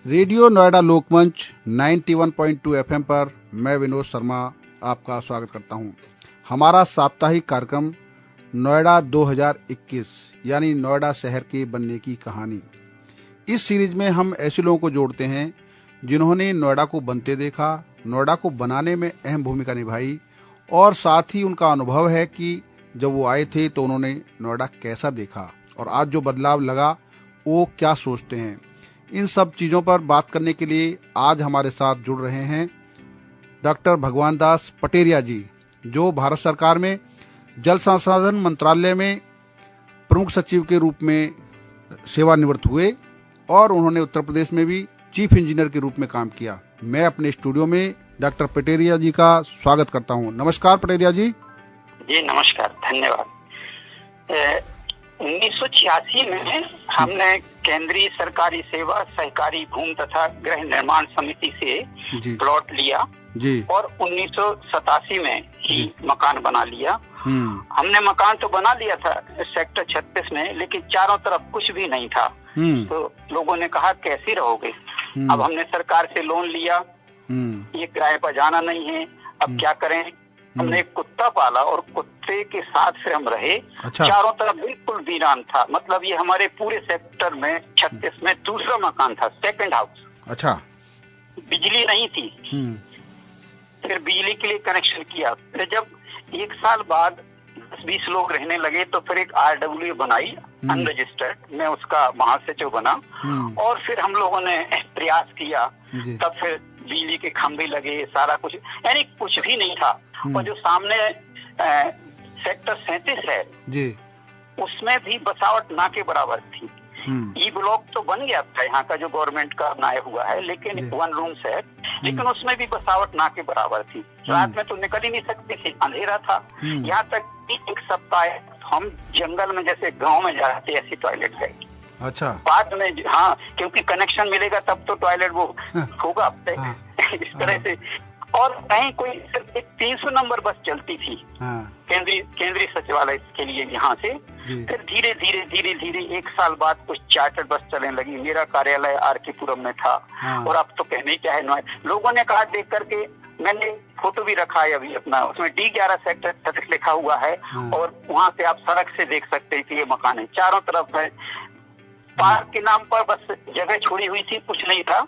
Radio Noida लोकमंच 91.2 FM पर मैं विनोद शर्मा आपका स्वागत करता हूं। हमारा साप्ताहिक कार्यक्रम नोएडा 2021 यानी नोएडा शहर के बनने की कहानी। इस सीरीज में हम ऐसे लोगों को जोड़ते हैं जिन्होंने नोएडा को बनते देखा, नोएडा को बनाने में अहम भूमिका निभाई और साथ ही उनका अनुभव है कि जब वो आए थे तो उन्होंने नोएडा कैसा देखा और आज जो बदलाव लगा वो क्या सोचते हैं। इन सब चीज़ों पर बात करने के लिए आज हमारे साथ जुड़ रहे हैं डॉक्टर भगवान दास पटेरिया जी, जो भारत सरकार में जल संसाधन मंत्रालय में प्रमुख सचिव के रूप में सेवानिवृत्त हुए और उन्होंने उत्तर प्रदेश में भी चीफ इंजीनियर के रूप में काम किया। मैं अपने स्टूडियो में डॉक्टर पटेरिया जी का स्वागत करता हूं। नमस्कार पटेरिया जी। जी नमस्कार, धन्यवाद। 1986 में हमने केंद्रीय सरकारी सेवा सहकारी भूमि तथा गृह निर्माण समिति से प्लॉट लिया जी और 1987 में ही मकान बना लिया। हमने मकान तो बना लिया था सेक्टर 36 में, लेकिन चारों तरफ कुछ भी नहीं था। तो लोगों ने कहा कैसे रहोगे। अब हमने सरकार से लोन लिया, ये किराए पर जाना नहीं है, अब क्या करें। हमने एक कुत्ता पाला और कुत्ते के साथ फिर हम रहे। अच्छा। चारों तरफ बिल्कुल वीरान था, मतलब ये हमारे पूरे सेक्टर में 36 में दूसरा मकान था, सेकंड हाउस। अच्छा। बिजली नहीं थी। फिर बिजली के लिए कनेक्शन किया। फिर जब एक साल बाद 10-20 लोग रहने लगे तो फिर एक RW बनाई अनरजिस्टर्ड, मैं उसका महासचिव बना और फिर हम लोगों ने प्रयास किया। तब फिर बिजली के खंभे लगे, सारा कुछ, यानी कुछ भी नहीं था। और जो सामने सेक्टर 37 है जी, उसमें भी बसावट ना के बराबर थी। ई ब्लॉक तो बन गया था यहाँ का जो गवर्नमेंट का बनाया हुआ है, लेकिन 1 रूम सेट, लेकिन उसमें भी बसावट ना के बराबर थी। रात में तो निकल ही नहीं सकते थे, अंधेरा था। यहाँ तक कि एक सप्ताह हम जंगल में जैसे गांव में जाते ऐसी टॉयलेट गए। अच्छा। बाद में हाँ, क्योंकि कनेक्शन मिलेगा तब तो टॉयलेट वो होगा इस तरह से। और कहीं कोई सिर्फ एक 300 नंबर बस चलती थी केंद्रीय सचिवालय के लिए यहाँ से। फिर धीरे धीरे धीरे धीरे 1 साल बाद कुछ चार्टर्ड बस चलने लगी। मेरा कार्यालय RK पुरम में था और अब तो कहने क्या है। लोगों ने कहा, देख करके मैंने फोटो भी रखा है अभी अपना, उसमें D11 सेक्टर 36 लिखा हुआ है और वहाँ से आप सड़क से देख सकते हैं कि ये मकान है। चारों तरफ है। पार्क के नाम पर बस जगह छोड़ी हुई थी, कुछ नहीं था।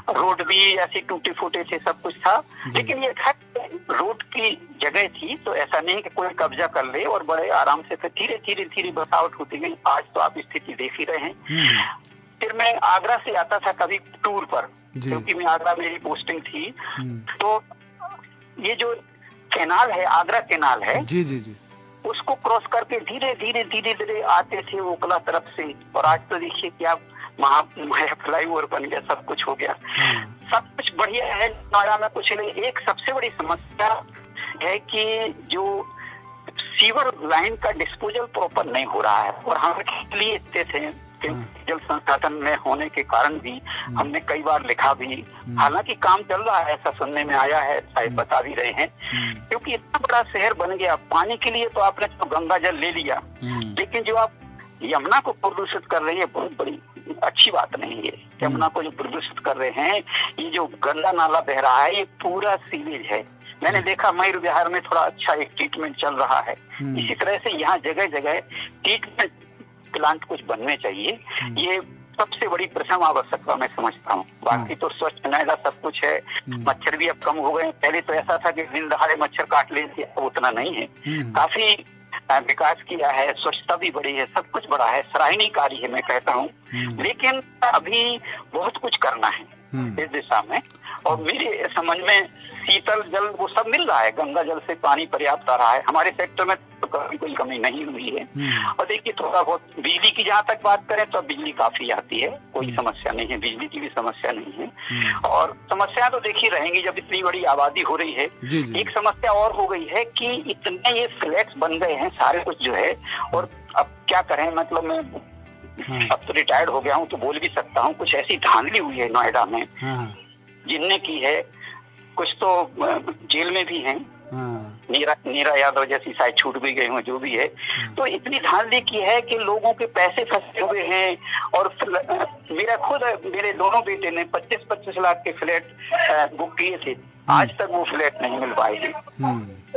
रोड भी ऐसी टूटे फूटे थे, सब कुछ था, लेकिन ये था रोड की जगह थी, तो ऐसा नहीं कि कोई कब्जा कर ले। और बड़े आराम से फिर धीरे धीरे धीरे बसावट होती गई। आज तो आप स्थिति देख ही रहे हैं। फिर मैं आगरा से आता था कभी टूर पर, क्योंकि मैं आगरा मेरी पोस्टिंग थी। तो ये जो कैनाल है, आगरा कैनाल है जी जी जी, उसको क्रॉस करके धीरे धीरे धीरे धीरे आते थे ओखला तरफ से। और आज तो देखिए क्या फ्लाईओवर बन गया, सब कुछ हो गया, सब कुछ बढ़िया है। नोएडा में कुछ नहीं। एक सबसे बड़ी समस्या है कि जो सीवर लाइन का डिस्पोजल प्रॉपर नहीं हो रहा है। और हम इसलिए इतने थे जल संसाधन में होने के कारण भी हमने कई बार लिखा भी। हालांकि काम चल रहा है, ऐसा सुनने में आया है, शायद बता भी रहे हैं। क्योंकि इतना बड़ा शहर बन गया, पानी के लिए तो आपने तो गंगा जल ले लिया, लेकिन जो आप यमुना को प्रदूषित कर रही है, बहुत बड़ी अच्छी बात नहीं है। यमुना को जो प्रदूषित कर रहे हैं, ये जो गंदा नाला बह रहा है, ये पूरा सीवेज है। मैंने देखा मयूर विहार में थोड़ा अच्छा एक ट्रीटमेंट चल रहा है। इसी तरह से यहाँ जगह जगह ट्रीटमेंट प्लांट कुछ बनने चाहिए। ये सबसे बड़ी प्रथम आवश्यकता मैं समझता हूँ। बाकी तो स्वच्छ नोएडा सब कुछ है। मच्छर भी अब कम हो गए। पहले तो ऐसा था कि दिन दहाड़े मच्छर काट लेते, अब उतना नहीं है। काफी विकास किया है, स्वच्छता भी बढ़ी है, सब कुछ बढ़ा है, सराहनीय कार्य है मैं कहता हूँ। लेकिन अभी बहुत कुछ करना है इस दिशा में। और मेरे समझ में शीतल जल वो सब मिल रहा है, गंगा जल से पानी पर्याप्त आ रहा है। हमारे सेक्टर में तो कभी कोई कमी नहीं हुई है। और देखिए थोड़ा बहुत बिजली की जहाँ तक बात करें तो बिजली काफी आती है, कोई समस्या नहीं है, बिजली की भी समस्या नहीं है। और समस्या तो देखी रहेंगी जब इतनी बड़ी आबादी हो रही है। एक समस्या और हो गई है कि इतने ये फ्लैट्स बन गए हैं सारे कुछ जो है। और अब क्या करें, मतलब मैं अब तो रिटायर्ड हो गया हूँ तो बोल भी सकता हूँ, कुछ ऐसी धांधली हुई है नोएडा में जिनने की है। कुछ तो जेल में भी हैं हाँ। नीरा यादव जैसी शायद छूट भी गई हो, जो भी है। तो इतनी धांधली की है कि लोगों के पैसे फंसे हुए हैं। और मेरे दोनों बेटे ने 25-25 लाख के फ्लैट बुक किए थे, आज तक वो फ्लैट नहीं मिल पाएगी।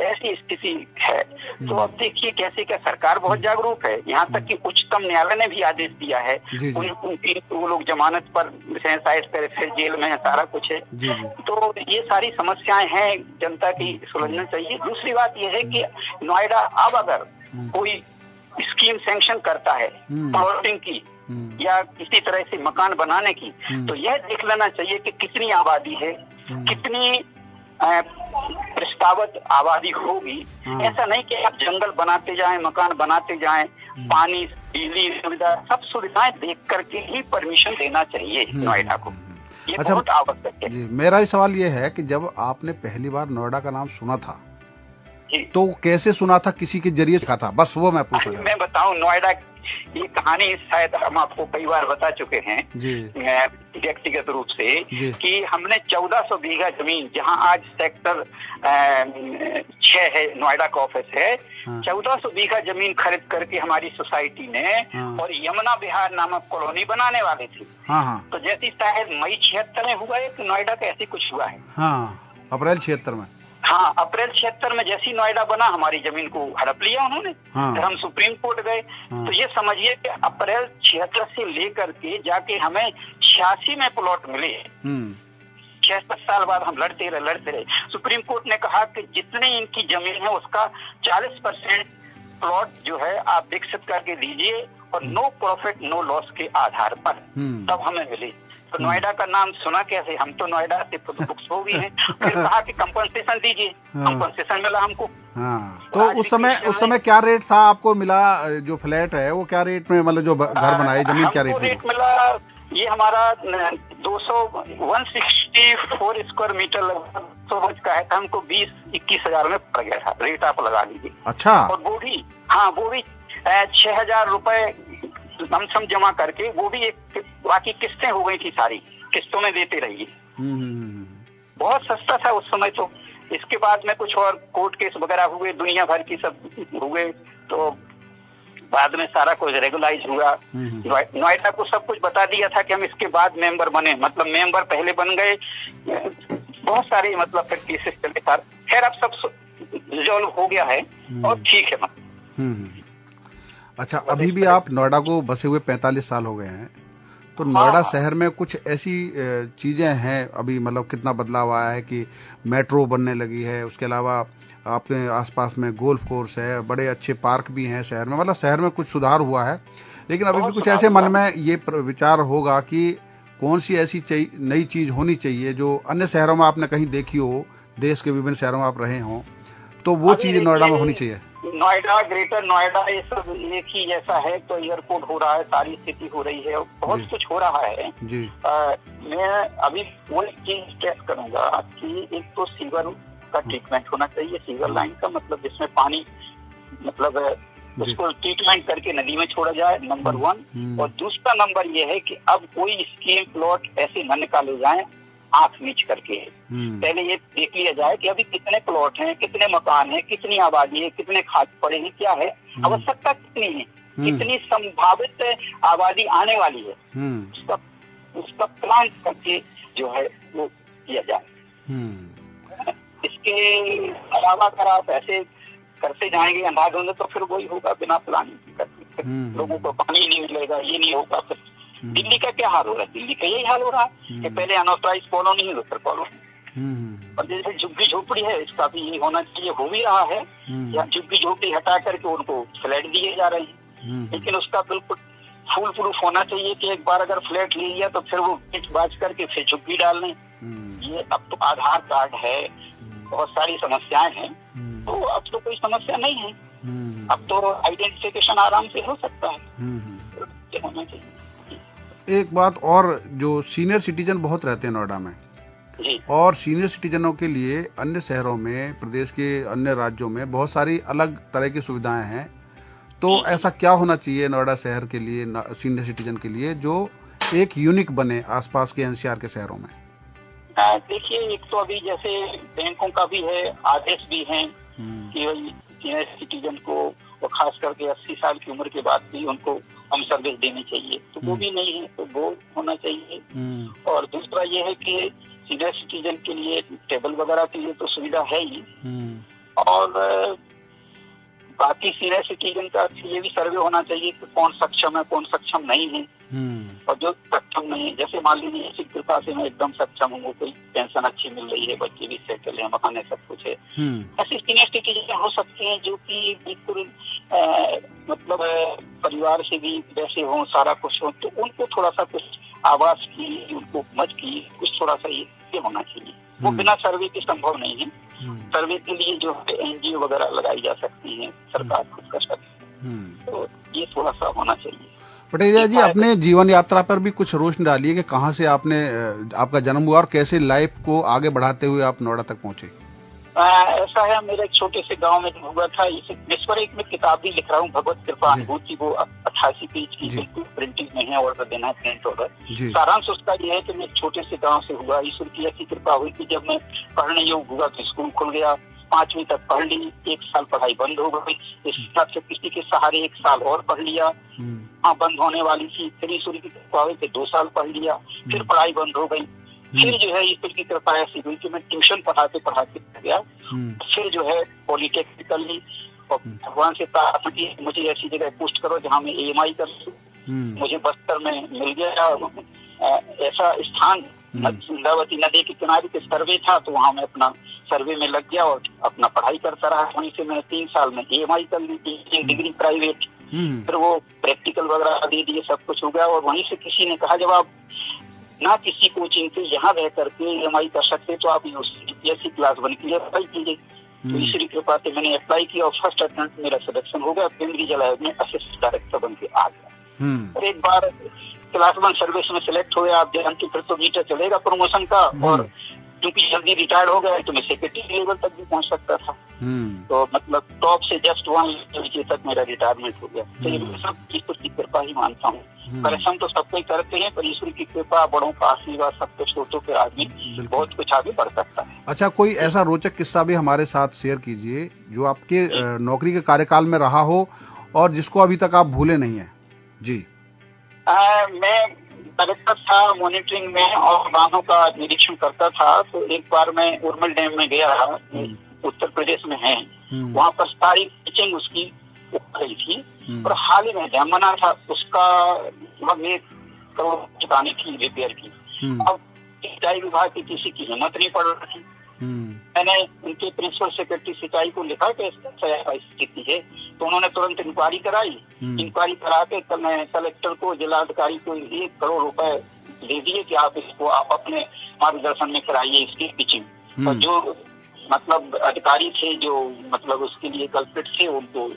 ऐसी स्थिति है। तो अब देखिए कैसे क्या सरकार बहुत जागरूक है, यहाँ तक कि उच्चतम न्यायालय ने भी आदेश दिया है। उनकी वो लोग जमानत पर शायद फिर जेल में है, सारा कुछ है। तो ये सारी समस्याएं हैं, जनता की सुलझना चाहिए। दूसरी बात यह है कि नोएडा अब अगर कोई स्कीम सैंक्शन करता है प्लॉटिंग की या किसी तरह से मकान बनाने की, तो यह देख लेना चाहिए कि कितनी आबादी है, कितनी प्रस्तावित आबादी होगी। ऐसा नहीं कि आप जंगल बनाते जाएं, मकान बनाते जाएं। पानी, बिजली सुविधा, सब सुविधाएं देख करके ही परमिशन देना चाहिए नोएडा को। ये बहुत आवश्यक है। मेरा ही सवाल ये है कि जब आपने पहली बार नोएडा का नाम सुना था तो कैसे सुना था, किसी के जरिए का था, बस वो मैं पूछ रहा हूं। मैं बताऊं, नोएडा ये कहानी शायद हम आपको कई बार बता चुके हैं व्यक्तिगत रूप से कि हमने 1400 बीघा जमीन, जहां आज सेक्टर 6 है, नोएडा का ऑफिस है, 1400 बीघा जमीन खरीद करके हमारी सोसाइटी ने और यमुना विहार नामक कॉलोनी बनाने वाले थे। तो जैसी शायद मई 76 में हुआ है कि नोएडा का ऐसी कुछ हुआ है। अप्रैल 76 में। हाँ, अप्रैल 76 में जैसी नोएडा बना, हमारी जमीन को हड़प लिया उन्होंने। फिर हम सुप्रीम कोर्ट गए। तो ये समझिए कि अप्रैल 76 से लेकर के जाके हमें 86 में प्लॉट मिले। 6-7 साल बाद हम लड़ते रहे। सुप्रीम कोर्ट ने कहा कि जितनी इनकी जमीन है उसका 40% प्लॉट जो है आप विकसित करके दीजिए, और नो प्रॉफिट नो लॉस के आधार पर, तब हमें मिले। तो नोएडा का नाम सुना कैसे, हम तो नोएडा से बुक्स हो गए हैं। फिर कहा कि कंपनसेशन दीजिए, कंपनसेशन मिला हमको। तो उस समय क्या रेट था आपको मिला, जो फ्लैट है वो क्या रेट में, मतलब जो घर बनाए जमीन क्या रेट मिला? ये हमारा 164 स्क्वायर मीटर लगभग 100 गज का है, हमको 20-21 हजार में पड़ गया था, रेट आप लगा लीजिए। अच्छा। और वो भी 6,000 रुपए लमसम जमा करके, वो भी एक, बाकी किस्तें हो गई थी, सारी किस्तों में देते रहिए। बहुत सस्ता था उस समय। तो इसके बाद में कुछ और कोर्ट केस वगैरह हुए, दुनिया भर की सब हुए, तो बाद में सारा कुछ रेगुलाइज हुआ। नोएडा को सब कुछ बता दिया था कि हम इसके बाद मेंबर बने, मतलब मेंबर पहले बन गए। बहुत सारे मतलब फिर केसेस चलते। खैर अब सब रिजॉल्व हो गया है और ठीक है। मतलब अच्छा, अभी भी आप नोएडा को बसे हुए 45 साल हो गए हैं, तो नोएडा शहर में कुछ ऐसी चीजें हैं अभी, मतलब कितना बदलाव आया है कि मेट्रो बनने लगी है, उसके अलावा आपके आसपास में गोल्फ कोर्स है, बड़े अच्छे पार्क भी हैं शहर में, मतलब शहर में कुछ सुधार हुआ है। लेकिन अभी भी कुछ ऐसे मन में ये विचार होगा कि कौन सी ऐसी नई चीज होनी चाहिए जो अन्य शहरों में आपने कहीं देखी हो, देश के विभिन्न शहरों में आप रहे हो, तो वो चीज नोएडा में होनी चाहिए। नोएडा, ग्रेटर नोएडा, ये सब एक ही जैसा है। तो एयरपोर्ट हो रहा है, सारी स्थिति हो रही है, बहुत कुछ हो रहा है जी। मैं अभी वो चीज स्ट्रेस करूंगा कि एक तो सीवर का ट्रीटमेंट होना चाहिए, सीवर लाइन का, मतलब जिसमें पानी, मतलब उसको ट्रीटमेंट करके नदी में छोड़ा जाए, नंबर 1। और दूसरा नंबर ये है कि अब कोई स्कीम प्लॉट ऐसे न निकाले जाए आंख नीच करके। पहले ये देख लिया जाए कि अभी कितने प्लॉट हैं, कितने मकान हैं, कितनी आबादी है, कितने खाते पड़े हैं, क्या है, आवश्यकता कितनी है, कितनी संभावित आबादी आने वाली है, उसका प्लान करके जो है वो किया जाए। इसके अलावा अगर आप ऐसे करते जाएंगे अंधाधुंध, तो फिर वही होगा, बिना प्लानिंग करके लोगों को पानी नहीं मिलेगा, ये नहीं होगा। फिर दिल्ली का क्या हाल हो रहा है? दिल्ली का यही हाल हो रहा है कि पहले अनऑथराइज्ड कॉलोनी है, फिर कॉलोनी। और जैसे झुग्गी झोपड़ी है, इसका भी ये होना चाहिए, हो भी रहा है। या झुग्गी झोपड़ी हटा करके उनको फ्लैट दिए जा रहे हैं, लेकिन उसका बिल्कुल फुल प्रूफ होना चाहिए कि एक बार अगर फ्लैट ले लिया तो फिर वो बेच बाज करके फिर झुग्गी डाल लें। ये अब तो आधार कार्ड है, बहुत सारी समस्याएं हैं, तो अब तो कोई समस्या नहीं है। अब तो आइडेंटिफिकेशन आराम से हो सकता है। होना चाहिए। एक बात और, जो सीनियर सिटीजन बहुत रहते हैं नोएडा में, और सीनियर सिटीजनों के लिए अन्य शहरों में, प्रदेश के अन्य राज्यों में बहुत सारी अलग तरह की सुविधाएं हैं, तो ऐसा क्या होना चाहिए नोएडा शहर के लिए, सीनियर सिटीजन के लिए, जो एक यूनिक बने आसपास के एनसीआर के शहरों में? देखिए, एक तो अभी जैसे बैंकों का भी है, आदेश भी है कि भाई सीनियर सिटीजन को, और खास करके 80 साल की उम्र के बाद भी उनको हम सर्विस देनी चाहिए, तो वो भी नहीं है, तो वो होना चाहिए। और दूसरा ये है कि सीनियर सिटीजन के लिए टेबल वगैरह के लिए तो सुविधा है ही, और बाकी सीनियर सिटीजन का ये भी सर्वे होना चाहिए कि कौन सक्षम है, कौन सक्षम नहीं है। और जो सक्षम नहीं है, जैसे मान लीजिए इसी कृपा से मैं एकदम सक्षम हूँ, कोई पेंशन अच्छी मिल रही है, बच्चे भी सेटल है, मकान है, सब कुछ है, ऐसे सीनियर सिटीजन हो सकते हैं जो कि बिल्कुल मतलब परिवार से भी वैसे हो, सारा कुछ हो, तो उनको थोड़ा सा कुछ आवास की, उनको मत की कुछ थोड़ा सा ये होना चाहिए। वो बिना सर्वे के संभव नहीं है। सर्वे के लिए जो है NGO वगैरह लगाई जा सकती है, सरकार खुद कर सकती है, तो ये थोड़ा सा होना चाहिए। पटेजा जी, अपने जीवन यात्रा पर भी कुछ रोशनी डालिए कि कहाँ से आपका जन्म हुआ और कैसे लाइफ को आगे बढ़ाते हुए आप नोएडा तक पहुँचे। ऐसा है, मेरे एक छोटे से गांव में हुआ था। इस पर एक मैं किताब भी लिख रहा हूँ, भगवत कृपा अनुभूति, वो 88 पेज की बिल्कुल प्रिंटिंग में है, ऑर्डर देना है, प्रिंट ऑर्डर। सारांश उसका ये है कि मैं छोटे से गांव से हुआ, ईश्वर की ऐसी कृपा हुई कि जब मैं पढ़ने योग्य हुआ तो स्कूल खुल गया, 5वीं तक पढ़ ली, 1 साल पढ़ाई बंद हो गई, इस हिसाब से किसी के सहारे 1 साल और पढ़ लिया, बंद होने वाली थी, फिर ईश्वर की कृपा हुई कि 2 साल पढ़ लिया, फिर पढ़ाई बंद हो गई, फिर जो है ईश्वर की कृपा ऐसी हुई कि मैं ट्यूशन पढ़ाते गया, फिर जो है पॉलिटेक्निकल ली, और भगवान से प्रार्थना की मुझे ऐसी जगह पोस्ट करो जहाँ मैं EMI कर सकूं। मुझे बस्तर में मिल गया ऐसा स्थान, इंद्रावती नदी के किनारे पे सर्वे था, तो वहाँ मैं अपना सर्वे में लग गया और अपना पढ़ाई करता रहा। वहीं से मैंने 3 साल में EMI कर ली, डिग्री प्राइवेट, फिर वो प्रैक्टिकल वगैरह दे दिए, सब कुछ हो गया। और वहीं से किसी ने कहा, जब आप ना किसी कोचिंग से यहाँ रह करके EMI कर सकते तो आप UPSC क्लास 1 के लिए अप्लाई कीजिए। तो ईश्वरी कृपा से मैंने अप्लाई किया और फर्स्ट अटेम्प्ट मेरा सिलेक्शन हो गया, केंद्रीय जल आयोग में असिस्टेंट डायरेक्टर बन के आ गया। और एक बार क्लास 1 सर्विस में सिलेक्ट हो गया, आप जानते फिर तो मीटर चलेगा प्रमोशन का, और क्योंकि जल्दी रिटायर्ड हो गया तो मैं सेक्रेटरी लेवल तक भी पहुंच सकता था। तो मतलब टॉप से जस्ट 1 नीचे तक मेरा रिटायरमेंट हो गया। तो ये सब ईश्वर की कृपा ही मानता हूँ। परिश्रम तो सब कोई करते हैं, पर ईश्वर की कृपा, बड़ों का आशीर्वाद, सब कुछ हो तो फिर आदमी बहुत कुछ आगे बढ़ सकता है। अच्छा, कोई ऐसा रोचक किस्सा भी हमारे साथ शेयर कीजिए जो आपके नौकरी के कार्यकाल में रहा हो और जिसको अभी तक आप भूले नहीं है। जी। मैं डायरेक्टर था मॉनिटरिंग में और बांधों का निरीक्षण करता था। तो एक बार मैं उर्मल डैम में गया, उत्तर प्रदेश में है, वहाँ पर सारी पिचिंग उसकी गई थी और हाल ही में डैम बना था, उसका लगभग 1 करोड़ चुकाने की, रिपेयर की। अब सिंचाई विभाग की किसी की हिम्मत नहीं पड़ रही थी। मैंने उनके प्रिंसिपल सेक्रेटरी सिंचाई को लिखा कि ऐसा स्थिति है, तो उन्होंने तुरंत इंक्वायरी कराई। इंक्वायरी करा के कल मैं कलेक्टर को, जिलाधिकारी को 1 करोड़ रुपए दे दिए कि आप इसको आप अपने मार्गदर्शन में कराइए इसकी पिचिंग। और जो मतलब अधिकारी थे, जो मतलब उसके लिए कल्प्रिट थे, उनको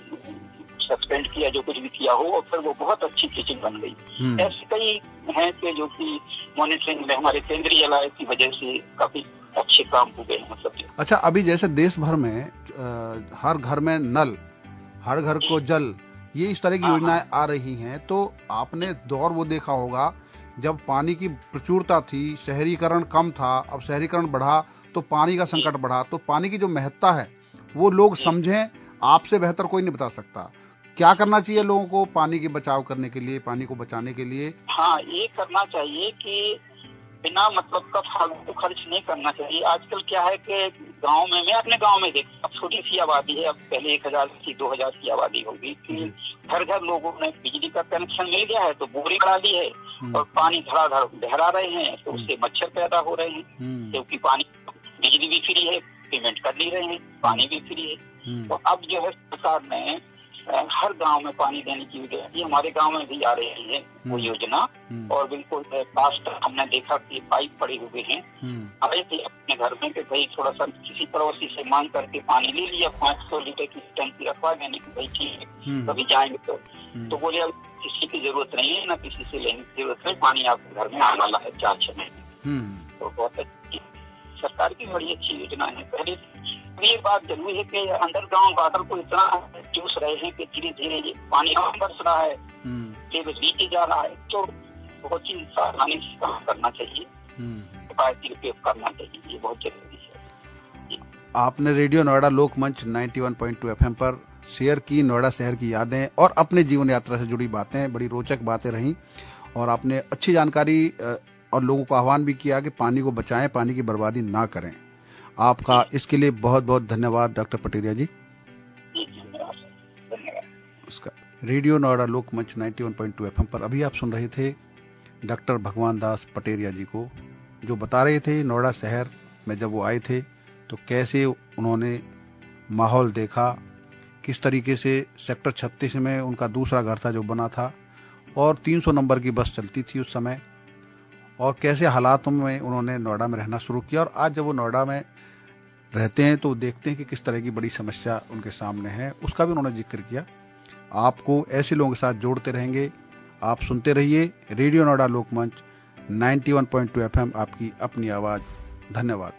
सस्पेंड किया, जो कुछ भी किया हो, और फिर वो बहुत अच्छी पिचिंग बन गई। ऐसे कई हैं कि जो कि मॉनिटरिंग में हमारे केंद्रीय जल आयोग की वजह से काफी अच्छे काम हो गए, मतलब। अच्छा, अभी जैसे देश भर में हर घर में नल, हर घर को जल, ये इस तरह की योजनाएं आ रही हैं, तो आपने दौर वो देखा होगा जब पानी की प्रचुरता थी, शहरीकरण कम था, अब शहरीकरण बढ़ा तो पानी का संकट बढ़ा। तो पानी की जो महत्ता है वो लोग समझें, आपसे बेहतर कोई नहीं बता सकता। क्या करना चाहिए लोगों को पानी के बचाव करने के लिए, पानी को बचाने के लिए? हाँ, ये करना चाहिए कि बिना मतलब का फालतू खर्च नहीं करना चाहिए। आजकल क्या है कि गांव में, मैं अपने गांव में देख, अब छोटी सी आबादी है, अब पहले 1000 की 2000 की आबादी होगी कि घर घर लोगों ने बिजली का कनेक्शन मिल गया है, तो बोरिंग करा ली है और पानी धड़ाधड़ बहरा रहे हैं, तो उससे मच्छर पैदा हो रहे हैं, क्योंकि पानी, बिजली भी फ्री है, पेमेंट कर ली रहे हैं, पानी भी फ्री है। तो अब जो है सरकार ने हर गांव में पानी देने की योजना, हमारे गांव में भी आ रही है वो योजना, और बिल्कुल पास हमने देखा कि पाइप पड़े हुए हैं। आए थे अपने घर में कि भाई थोड़ा सा किसी पड़ोसी से मांग करके पानी ले लिया, 500 लीटर की टंकी रखवा देने की, भाई ठीक है, कभी जाएंगे तो बोले अब किसी की जरूरत नहीं है, ना किसी से लेने की जरूरत है, पानी आपके घर में आने वाला है 4-6 महीने। तो बहुत अच्छी सरकार की बड़ी अच्छी योजना है। पहले ये बात जरूरी है कि अंडरग्राउंड वाटर को इतना चूस रहे हैं कि धीरे धीरे पानी कम बरस रहा है, नीचे जा रहा है, तो बहुत ही सावधानी से काम करना चाहिए। का उपयोग करना चाहिए, ये बहुत जरूरी है। आपने रेडियो नोएडा लोकमंच 91.2 एफएम पर शेयर की नोएडा शहर की यादें और अपने जीवन यात्रा से जुड़ी बातें, बड़ी रोचक बातें रहीं और आपने अच्छी जानकारी और लोगों को आह्वान भी किया कि पानी को बचाएं, पानी की बर्बादी ना करें। आपका इसके लिए बहुत बहुत धन्यवाद डॉक्टर पटेरिया जी। उसका रेडियो नोएडा लोकमंच 91.2 एफएम पर अभी आप सुन रहे थे डॉक्टर भगवान दास पटेरिया जी को, जो बता रहे थे नोएडा शहर में जब वो आए थे तो कैसे उन्होंने माहौल देखा, किस तरीके से सेक्टर 36 में उनका दूसरा घर था जो बना था और 300 नंबर की बस चलती थी उस समय, और कैसे हालातों में उन्होंने नोएडा में रहना शुरू किया। और आज जब वो नोएडा में रहते हैं तो देखते हैं कि किस तरह की बड़ी समस्या उनके सामने है, उसका भी उन्होंने जिक्र किया। आपको ऐसे लोगों के साथ जोड़ते रहेंगे। आप सुनते रहिए रेडियो नोएडा लोकमंच 91.2 एफएम, आपकी अपनी आवाज़। धन्यवाद।